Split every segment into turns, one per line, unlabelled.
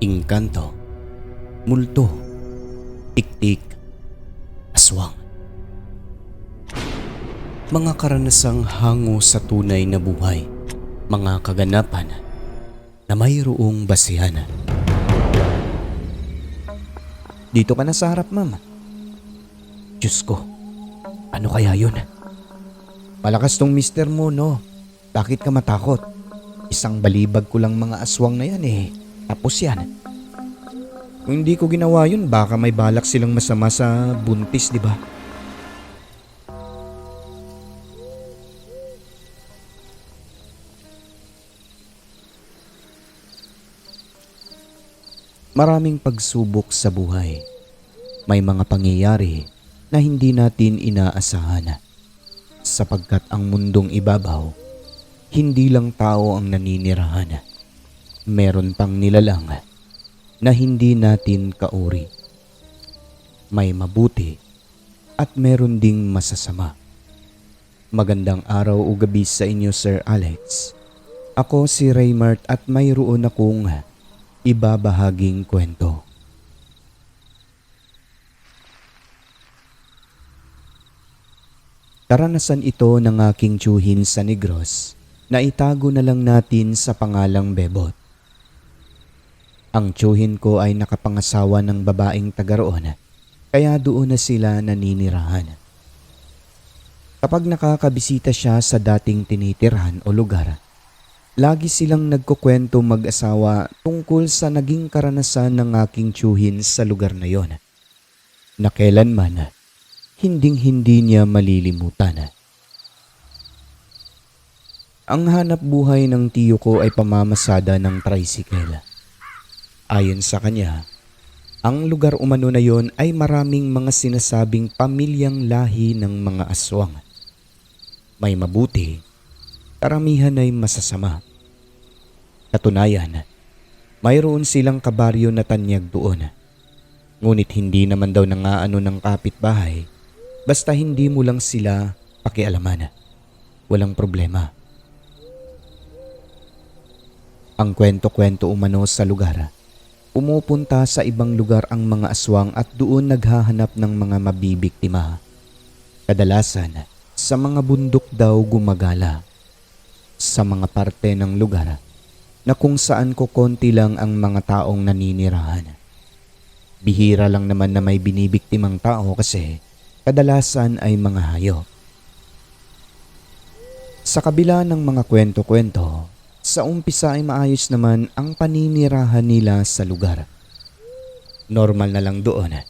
Engkanto, multo, tiktik, aswang. Mga karanasang hango sa tunay na buhay, mga kaganapan na mayroong basihan.
Dito ka na sa harap, ma'am.
Diyos ko, ano kaya yun?
Malakas tong mister mo, no? Bakit ka matakot? Isang balibag ko lang mga aswang na yan eh. Tapos yan. Kung hindi ko ginawa yun, baka may balak silang masama sa buntis, di ba?
Maraming pagsubok sa buhay. May mga pangyayari na hindi natin inaasahan. Sapagkat ang mundong ibabaw, hindi lang tao ang naninirahan. Meron pang nilalang na hindi natin kauri. May mabuti at meron ding masasama. Magandang araw o gabi sa inyo, Sir Alex. Ako si Raymart at mayroon akong ibabahaging kwento. Karanasan ito ng aking tiyuhin sa Negros na itago na lang natin sa pangalang Bebot. Ang tiyuhin ko ay nakapangasawa ng babaeng taga roon, kaya doon na sila naninirahan. Kapag nakakabisita siya sa dating tinitirhan o lugar, lagi silang nagkukwento mag-asawa tungkol sa naging karanasan ng aking tiyuhin sa lugar na yon, na kailanman hinding-hindi niya malilimutan. Ang hanap buhay ng tiyo ko ay pamamasada ng tricycle. Ayon sa kanya, ang lugar umano na yon ay maraming mga sinasabing pamilyang lahi ng mga aswang. May mabuti, karamihan ay masasama. Katunayan, mayroon silang kabaryo na tanyag doon. Ngunit hindi naman daw nangaano ng kapitbahay, basta hindi mo lang sila pakialaman. Walang problema. Ang kwento-kwento umano sa lugar, pumupunta sa ibang lugar ang mga aswang at doon naghahanap ng mga mabibiktima. Kadalasan, sa mga bundok daw gumagala. Sa mga parte ng lugar na kung saan konti lang ang mga taong naninirahan. Bihira lang naman na may binibiktimang tao kasi kadalasan ay mga hayop. Sa kabila ng mga kwento-kwento, sa umpisa ay maayos naman ang paninirahan nila sa lugar. Normal na lang doon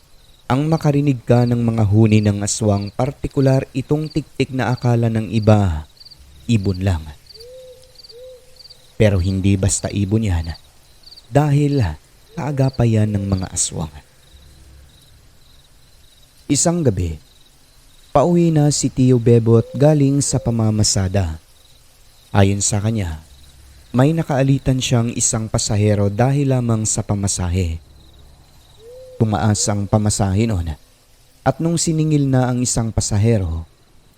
ang makarinig ka ng mga huni ng aswang, partikular itong tiktik na akala ng iba, ibon lang. Pero hindi basta ibon yan dahil kaagapayan ng mga aswang. Isang gabi, pauwi na si Tio Bebot galing sa pamamasada. Ayon sa kanya, may nakaalitan siyang isang pasahero dahil lamang sa pamasahe. Tumaas ang pamasahe noon at nung siningil na ang isang pasahero,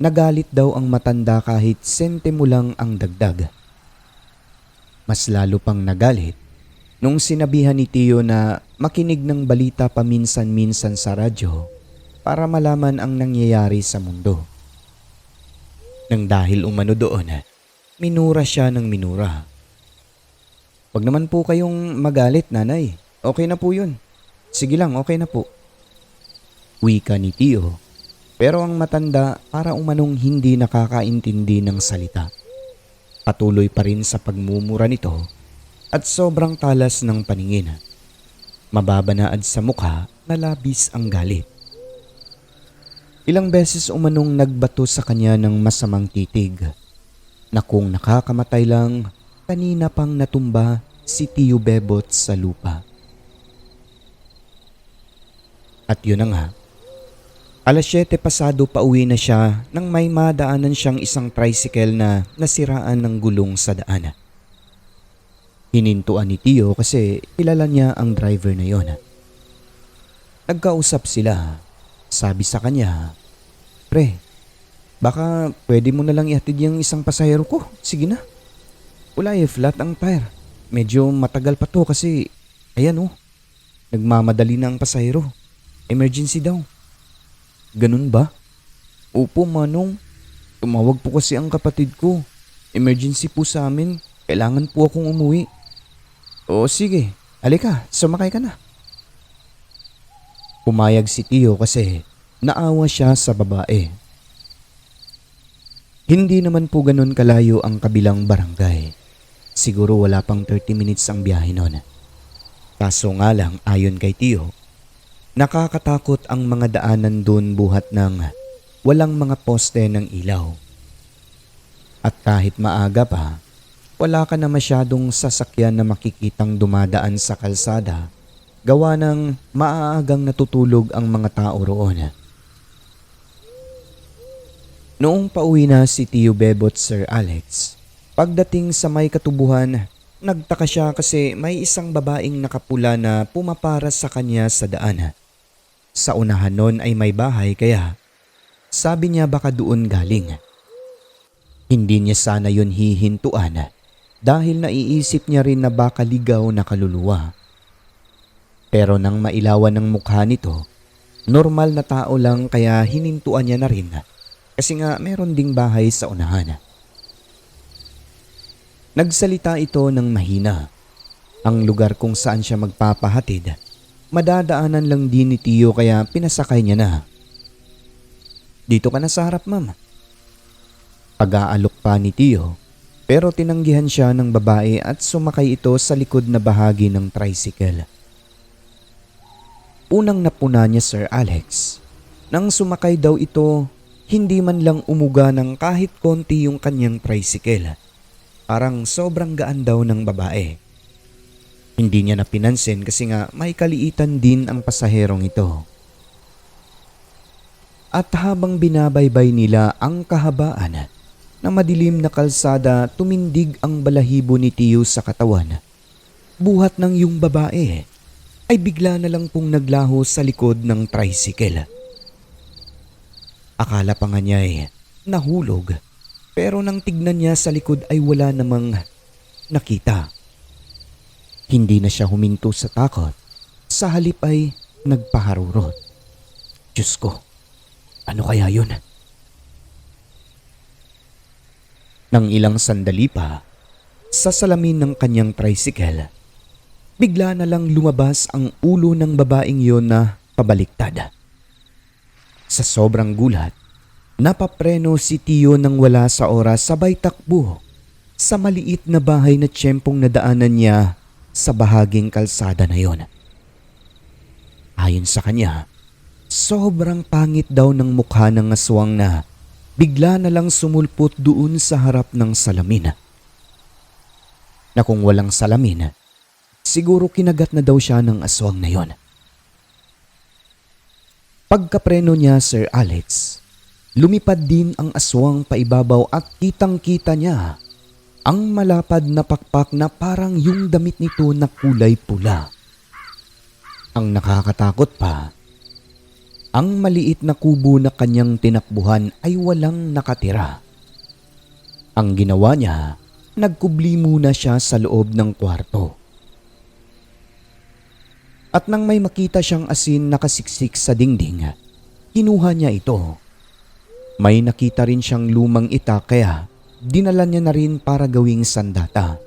nagalit daw ang matanda kahit sentimo lang ang dagdag. Mas lalo pang nagalit nung sinabihan ni Tio na makinig ng balita paminsan-minsan sa radyo para malaman ang nangyayari sa mundo. Nang dahil umano doon, minura siya ng minura. "Wag naman po kayong magalit, nanay. Okay na po yun. Sige lang, okay na po." Wika ni Tio, pero ang matanda para umanong hindi nakakaintindi ng salita. Patuloy pa rin sa pagmumura nito at sobrang talas ng paningin. Mababanaad sa mukha na labis ang galit. Ilang beses umanong nagbato sa kanya ng masamang titig na kung nakakamatay lang, kanina pang natumba si Tio Bebot sa lupa. At yun na nga, 7:00 pasado pauwi na siya nang may madaanan siyang isang tricycle na nasiraan ng gulong sa daan. Hinintuan ni Tio kasi kilala niya ang driver na yon. Nagkausap sila. Sabi sa kanya, "Pre, baka pwede mo na lang ihatid yung isang pasahero ko. Sige na. Wala flat ang tire. Medyo matagal pa to kasi
Ayan oh, nagmamadali na ang pasahero. Emergency daw. Ganun ba? Opo, Manong. Tumawag po kasi ang kapatid ko. Emergency po sa amin. Kailangan po akong umuwi. O sige, halika, sumakay ka na. Pumayag si Tio kasi naawa siya sa babae. Hindi naman po ganun kalayo ang kabilang barangay. Siguro wala pang 30 minutes ang biyahe nun. Kaso nga lang ayon kay Tio, nakakatakot ang mga daanan doon buhat ng walang mga poste ng ilaw. At kahit maaga pa, wala ka na masyadong sasakyan na makikitang dumadaan sa kalsada gawa ng maaagang natutulog ang mga tao roon. Noong pauwi na si Tio Bebot Sir Alex, pagdating sa may katubuhan, nagtaka siya kasi may isang babaeng nakapula na pumaparas sa kanya sa daan. Sa unahan nun ay may bahay kaya sabi niya baka doon galing. Hindi niya sana yun hihintuan dahil naiisip niya rin na baka ligaw na kaluluwa. Pero nang mailawan ng mukha nito, normal na tao lang kaya hinintuan niya na rin kasi nga meron ding bahay sa unahan. Nagsalita ito ng mahina. Ang lugar kung saan siya magpapahatid, madadaanan lang din ni Tio kaya pinasakay niya na. Dito ka na sa harap, ma'am. Pag-aalok pa ni Tio pero tinanggihan siya ng babae at sumakay ito sa likod na bahagi ng tricycle. Unang napuna niya Sir Alex. Nang sumakay daw ito, hindi man lang umuga ng kahit konti yung kanyang tricycle. Parang sobrang gaan daw ng babae. Hindi niya napinansin kasi nga may kaliitan din ang pasaherong ito. At habang binabaybay nila ang kahabaan na madilim na kalsada, tumindig ang balahibo ni Tio sa katawan. Buhat ng yung babae ay bigla na lang pong naglaho sa likod ng tricycle. Akala pa nga niya nahulog pero nang tignan niya sa likod ay wala namang nakita. Hindi na siya huminto sa takot. Sa halip ay nagpaharurot. Diyos ko, ano kaya yun? Nang ilang sandali pa, sa salamin ng kanyang tricycle, bigla na lang lumabas ang ulo ng babaeng yon na pabaliktad. Sa sobrang gulat, napapreno si Tio nang wala sa oras sabay takbo sa maliit na bahay na tiyempong nadaanan niya sa bahaging kalsada na yon. Ayon sa kanya, sobrang pangit daw ng mukha ng aswang na bigla na lang sumulpot doon sa harap ng salamin. Na kung walang salamin, siguro kinagat na daw siya ng aswang na yon. Pagkapreno niya Sir Alex, lumipad din ang aswang paibabaw at kitang-kita niya ang malapad na pakpak na parang yung damit nito na kulay pula. Ang nakakatakot pa, ang maliit na kubo na kanyang tinakbuhan ay walang nakatira. Ang ginawa niya, nagkubli muna siya sa loob ng kwarto. At nang may makita siyang asin nakasiksik sa dingding, kinuha niya ito. May nakita rin siyang lumang itak kaya dinala niya na rin para gawing sandata.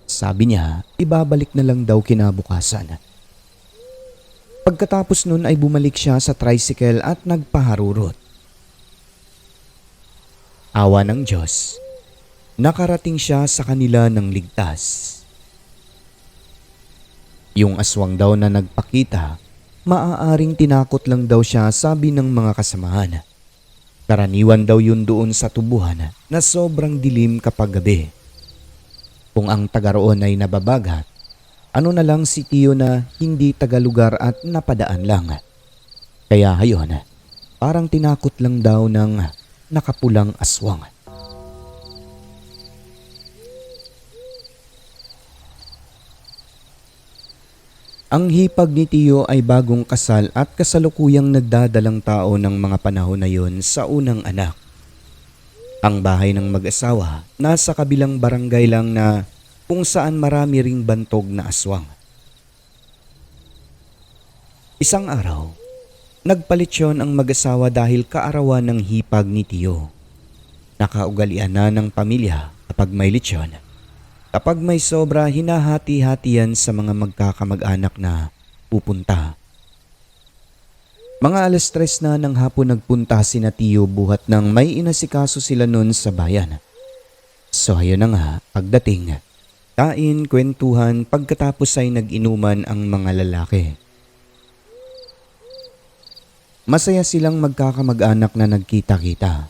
Sabi niya, ibabalik na lang daw kinabukasan. Pagkatapos nun ay bumalik siya sa tricycle at nagpaharurot. Awa ng Diyos, nakarating siya sa kanila ng ligtas. Yung aswang daw na nagpakita, maaaring tinakot lang daw siya, sabi ng mga kasamahan. Karaniwan daw yun doon sa tubuhan na sobrang dilim kapag gabi. Kung ang taga roon ay nababagat, ano na lang si Tio na hindi tagalugar at napadaan lang. Kaya hayon, parang tinakot lang daw ng nakapulang aswang. Ang hipag ni Tio ay bagong kasal at kasalukuyang nagdadalang tao ng mga panahon na yun sa unang anak. Ang bahay ng mag-asawa nasa kabilang barangay lang na kung saan marami ring bantog na aswang.
Isang araw, nagpalitsyon ang mag-asawa dahil kaarawan ng hipag ni Tio. Nakaugalian na ng pamilya kapag may litsyon. Kapag may sobra, hinahati-hati yan sa mga magkakamag-anak na pupunta. Mga 3:00 na ng hapon nagpunta sina Tio buhat ng may inasikaso sila noon sa bayan. So ayun na nga, pagdating, kain, kwentuhan, pagkatapos ay nag-inuman ang mga lalaki. Masaya silang magkakamag-anak na nagkita-kita.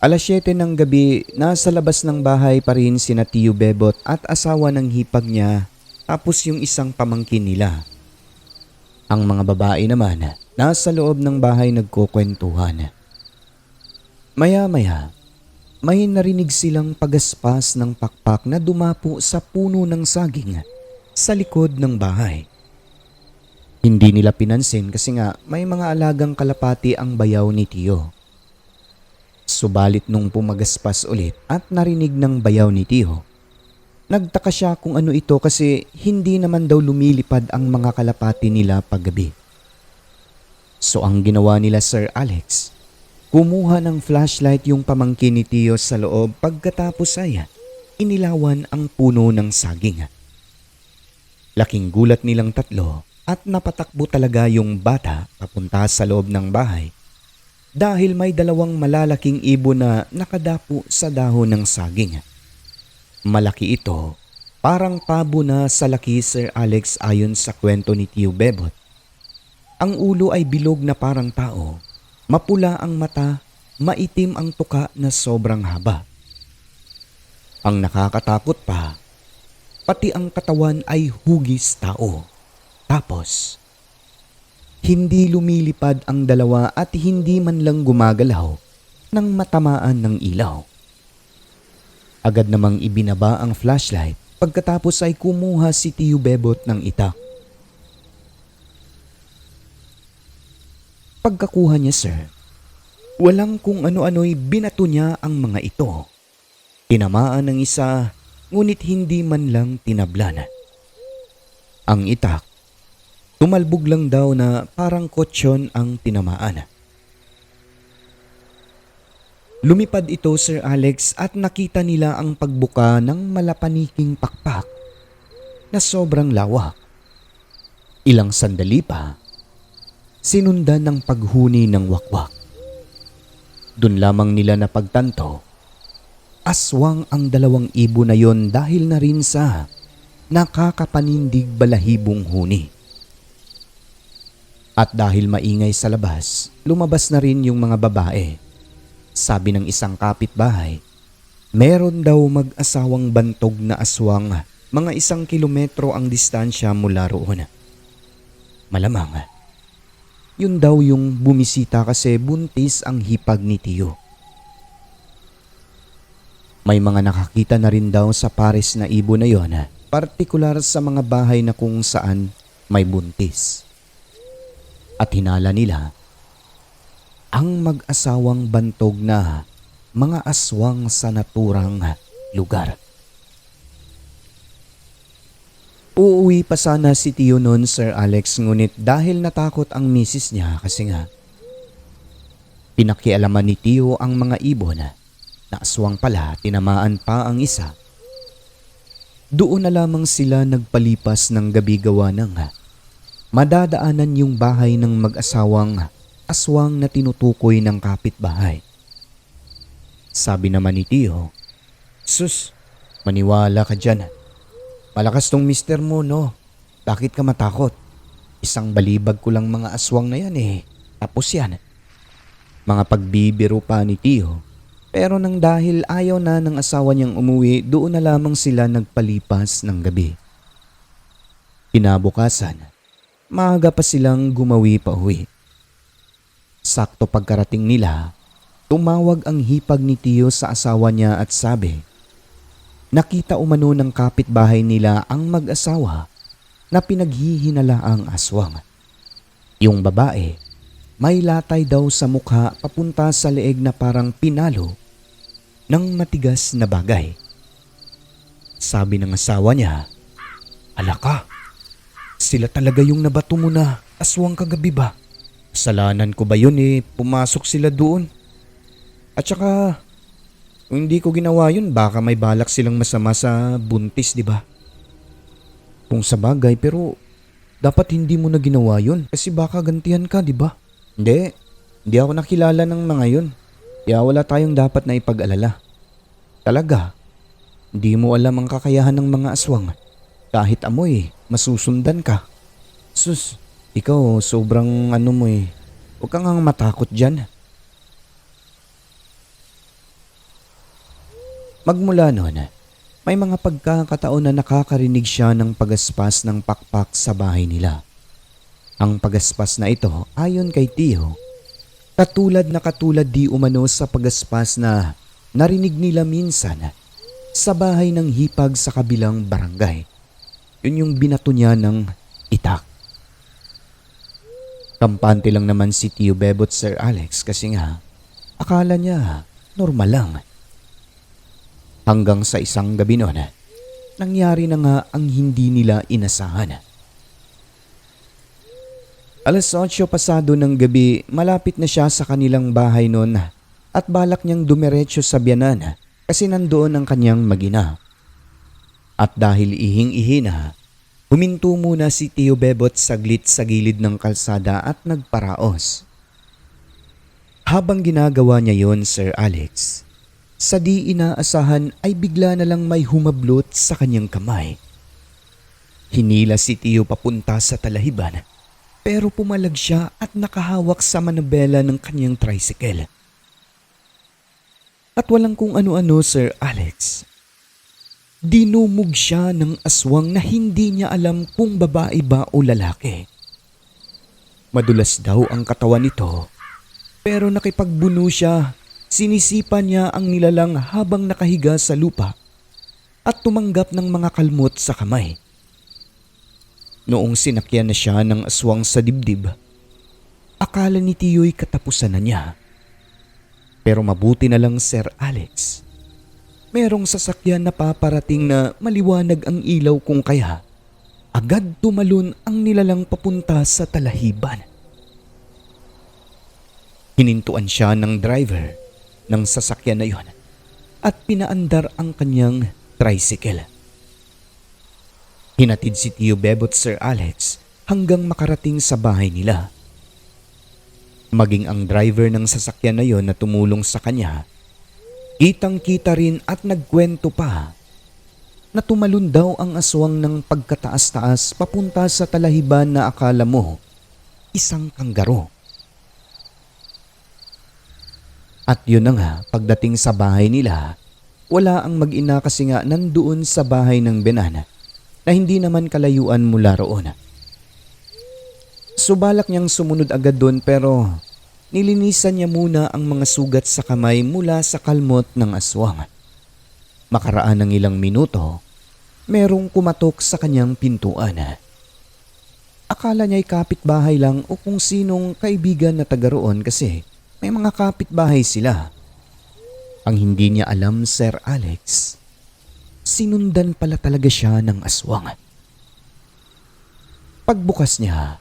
7:00 ng gabi, nasa labas ng bahay pa rin sina Tio Bebot at asawa ng hipag niya, tapos yung isang pamangkin nila. Ang mga babae naman, nasa loob ng bahay nagkukwentuhan. Maya-maya, may narinig silang pagaspas ng pakpak na dumapo sa puno ng saging sa likod ng bahay. Hindi nila pinansin kasi nga may mga alagang kalapati ang bayaw ni Tio. Subalit nung pumagaspas ulit at narinig ng bayaw ni Tio, nagtaka siya kung ano ito kasi hindi naman daw lumilipad ang mga kalapati nila paggabi. So ang ginawa nila Sir Alex, kumuha ng flashlight yung pamangkin ni Tio sa loob pagkatapos ay inilawan ang puno ng saging. Laking gulat nilang tatlo at napatakbo talaga yung bata papunta sa loob ng bahay dahil may 2 malalaking ibon na nakadapo sa dahon ng saging. Malaki ito, parang pabo na sa laki Sir Alex ayon sa kwento ni Tio Bebot. Ang ulo ay bilog na parang tao, mapula ang mata, maitim ang tuka na sobrang haba. Ang nakakatakot pa, pati ang katawan ay hugis tao. Tapos, hindi lumilipad ang 2 at hindi man lang gumagalaw nang matamaan ng ilaw. Agad namang ibinaba ang flashlight pagkatapos ay kumuha si Tio Bebot ng itak. Pagkakuha niya sir, walang kung ano-ano'y binato niya ang mga ito. Tinamaan ng isa ngunit hindi man lang tinablan. Ang itak, tumalbog lang daw na parang kotsyon ang tinamaan. Lumipad ito Sir Alex at nakita nila ang pagbuka ng malapaniking pakpak na sobrang lawak. Ilang sandali pa, sinundan ng paghuni ng wakwak. Doon lamang nila napagtanto, aswang ang 2 ibon na yon dahil na rin sa nakakapanindig balahibong huni. At dahil maingay sa labas, lumabas na rin yung mga babae. Sabi ng isang kapitbahay, meron daw mag-asawang bantog na aswang mga 1 kilometro ang distansya mula roon. Malamang, yun daw yung bumisita kasi buntis ang hipag ni Tio. May mga nakakita na rin daw sa pares na ibon na yon, partikular sa mga bahay na kung saan may buntis. At hinala nila ang mag-asawang bantog na mga aswang sa naturang lugar. Uuwi pa sana si Tio noon Sir Alex ngunit dahil natakot ang misis niya kasi nga pinakialaman ni Tio ang mga ibon na aswang pala tinamaan pa ang isa. Doon na lamang sila nagpalipas ng gabi gawa ng madadaanan yung bahay ng mag-asawang aswang na tinutukoy ng kapitbahay. Sabi naman ni Tio, "Sus, maniwala ka dyan. Malakas tong mister mo, no? Bakit ka matakot? Isang balibag ko lang mga aswang na yan eh. Tapos yan." Mga pagbibiro pa ni Tio, pero nang dahil ayaw na ng asawa niyang umuwi, doon na lamang sila nagpalipas ng gabi. Kinabukasan, maaga pa silang gumawi pa uwi. Sakto pagkarating nila, tumawag ang hipag ni Tio sa asawa niya at sabi, nakita umano ng kapitbahay nila ang mag-asawa na pinaghihinala ang aswang. Yung babae, may latay daw sa mukha papunta sa leeg na parang pinalo ng matigas na bagay. Sabi ng asawa niya, "Alaka, sila talaga yung nabato mo na
aswang kagabi ba? Kasalanan ko ba yun pumasok sila doon? At saka, kung hindi ko ginawa yun, baka may balak silang masama sa buntis, di ba? Kung sa bagay, pero dapat hindi mo na ginawa yun kasi baka gantihan ka, di ba? Hindi ako nakilala ng mga yun. Kaya wala tayong dapat na ipag-alala. Talaga, hindi mo alam ang kakayahan ng mga aswang. Kahit amoy, masusundan ka. Sus, ikaw sobrang huwag kang ang matakot dyan. Magmula noon, may mga pagkakataon na nakakarinig siya ng pagaspas ng pakpak sa bahay nila. Ang pagaspas na ito, ayon kay Tio, katulad di umano sa pagaspas na narinig nila minsan sa bahay ng hipag sa kabilang barangay. Yun yung binato niya ng itak. Kampante lang naman si Tio Bebot Sir Alex kasi nga akala niya normal lang. Hanggang sa isang gabi noon, nangyari na nga ang hindi nila inasahan. Alas 8 pasado ng gabi, malapit na siya sa kanilang bahay noon at balak niyang dumiretso sa biyanan kasi nandoon ang kanyang magina. At dahil ihing-ihi na, huminto muna si Tio Bebot saglit sa gilid ng kalsada at nagparaos. Habang ginagawa niya yon, Sir Alex, sa di inaasahan ay bigla na lang may humablot sa kanyang kamay. Hinila si Tio papunta sa talahiban pero pumalag siya at nakahawak sa manabela ng kanyang tricycle. At walang kung ano-ano, Sir Alex. Dinumog siya ng aswang na hindi niya alam kung babae ba o lalaki. Madulas daw ang katawan nito pero nakipagbuno siya. Sinisipan niya ang nilalang habang nakahiga sa lupa at tumanggap ng mga kalmot sa kamay. Noong sinakyan na siya ng aswang sa dibdib, akala ni Tiyo'y katapusan na niya. Pero mabuti na lang, Sir Alex. Merong sasakyan na paparating na maliwanag ang ilaw kung kaya agad tumalon ang nilalang papunta sa talahiban. Hinintuan siya ng driver ng sasakyan na yon at pinaandar ang kanyang tricycle. Hinatid si Tio Bebot Sir Alex hanggang makarating sa bahay nila. Maging ang driver ng sasakyan na yon na tumulong sa kanya, kitang-kita rin at nagkwento pa na tumalon daw ang aswang ng pagkataas-taas papunta sa talahiban na akala mo isang kanggaro. At yun na nga, pagdating sa bahay nila, wala ang mag-ina kasi nga nandoon sa bahay ng Benana na hindi naman kalayuan mula roon. Subalak niyang sumunod agad doon pero nilinisan niya muna ang mga sugat sa kamay mula sa kalmot ng aswang. Makaraan ng ilang minuto, merong kumatok sa kanyang pintuan. Akala niya'y kapitbahay lang o kung sinong kaibigan na taga roon kasi may mga kapitbahay sila. Ang hindi niya alam, Sir Alex, sinundan pala talaga siya ng aswang. Pagbukas niya,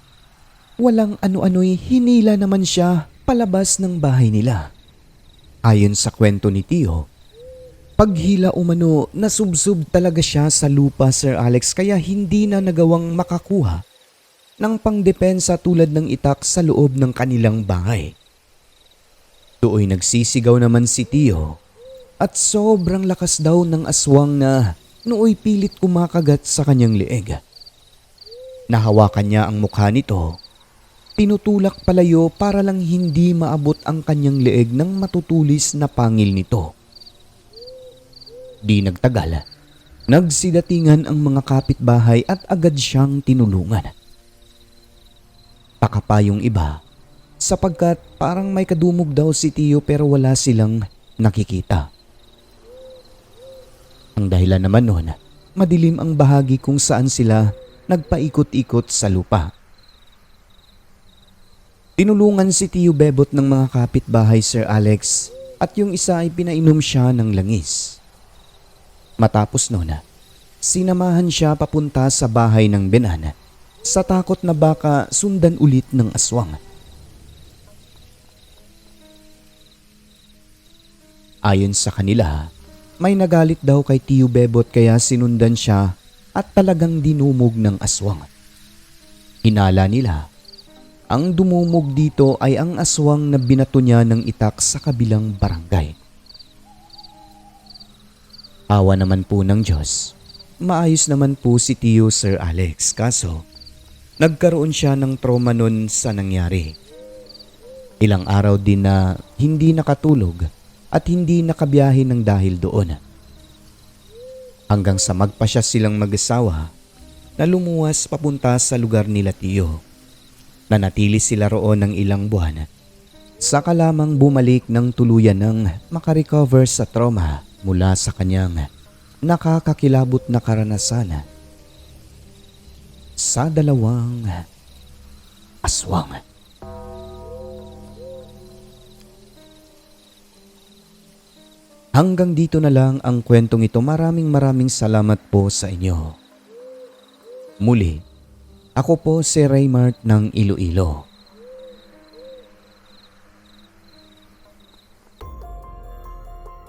walang ano-ano'y hinila naman siya palabas ng bahay nila. Ayon sa kwento ni Tio, paghila umano nasubsob talaga siya sa lupa, Sir Alex, kaya hindi na nagawang makakuha ng pangdepensa tulad ng itak sa loob ng kanilang bahay. Do'y nagsisigaw naman si Tio at sobrang lakas daw ng aswang na nooy pilit kumakagat sa kanyang leeg. Nahawakan niya ang mukha nito, tinutulak palayo para lang hindi maabot ang kanyang leeg ng matutulis na pangil nito. Di nagtagal, nagsidatingan ang mga kapitbahay at agad siyang tinulungan. Takapa yung iba, sapagkat parang may kadumog daw si Tio pero wala silang nakikita. Ang dahilan naman noon, madilim ang bahagi kung saan sila nagpaikot-ikot sa lupa. Tinulungan si Tio Bebot ng mga kapitbahay, Sir Alex, at yung isa ay pinainom siya ng langis. Matapos noon, sinamahan siya papunta sa bahay ng Benana
sa takot na baka sundan ulit ng aswang. Ayon sa kanila, may nagalit daw kay Tio Bebot kaya sinundan siya at talagang dinumog ng aswang. Hinala nila, ang dumumog dito ay ang aswang na binato niya ng itak sa kabilang barangay. Awa naman po ng Diyos, maayos naman po si Tio Sir Alex, kaso nagkaroon siya ng trauma nun sa nangyari. Ilang araw din na hindi nakatulog at hindi nakabiyahe ng dahil doon. Hanggang sa magpasya silang mag-asawa na lumuwas papunta sa lugar nila Tio. Nanatili sila roon ng ilang buwan. Saka lamang bumalik ng tuluyan ng makarecover sa trauma mula sa kanyang nakakakilabot na karanasan sa dalawang aswang. Hanggang dito na lang ang kwentong ito. Maraming salamat po sa inyo. Muli, ako po si Raymart ng Iloilo.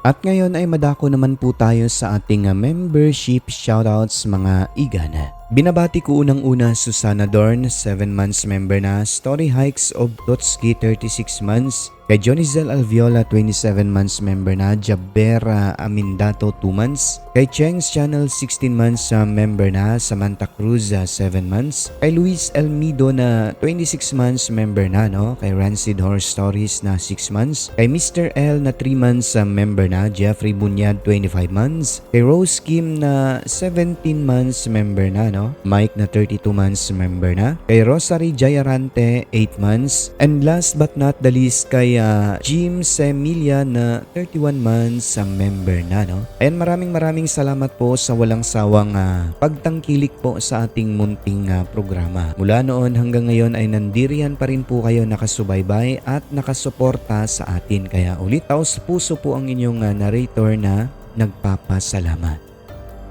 At ngayon ay madako naman po tayo sa ating membership shoutouts mga igan. Binabati ko unang-una Susana Dorn, 7 months member na. Story Hikes of Totski, 36 months. Kay Jonizel Alviola, 27 months member na. Jabera Amindato, 2 months. Kay Cheng's Channel, 16 months member na. Samantha Cruz, 7 months. Kay Luis Elmido na 26 months member na. No? Kay Rancid Horror Stories na 6 months. Kay Mr. L na 3 months member na. Jeffrey Bunyad, 25 months. Kay Rose Kim na 17 months member na. No? Mike na 32 months member na. Kay Rosary Jayarante, 8 months. And last but not the least kay Jim Semilia na 31 months ang member na. No? And maraming salamat po sa walang sawang pagtangkilik po sa ating munting programa. Mula noon hanggang ngayon ay nandiriyan pa rin po kayo nakasubaybay at nakasuporta sa atin. Kaya ulit taos puso po ang inyong narrator na nagpapasalamat.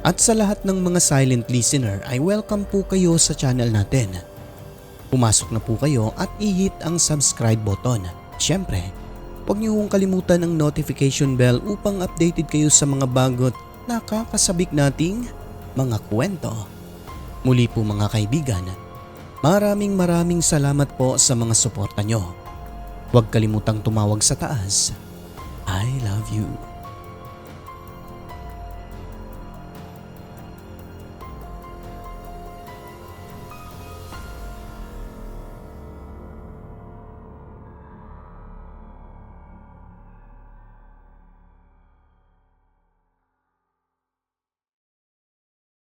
At sa lahat ng mga silent listener ay welcome po kayo sa channel natin. Pumasok na po kayo at i-hit ang subscribe button. Siyempre, huwag niyo hong kalimutan ang notification bell upang updated kayo sa mga bagot nakakasabik nating mga kwento. Muli po mga kaibigan, maraming salamat po sa mga suporta nyo. Huwag kalimutang tumawag sa taas. I love you.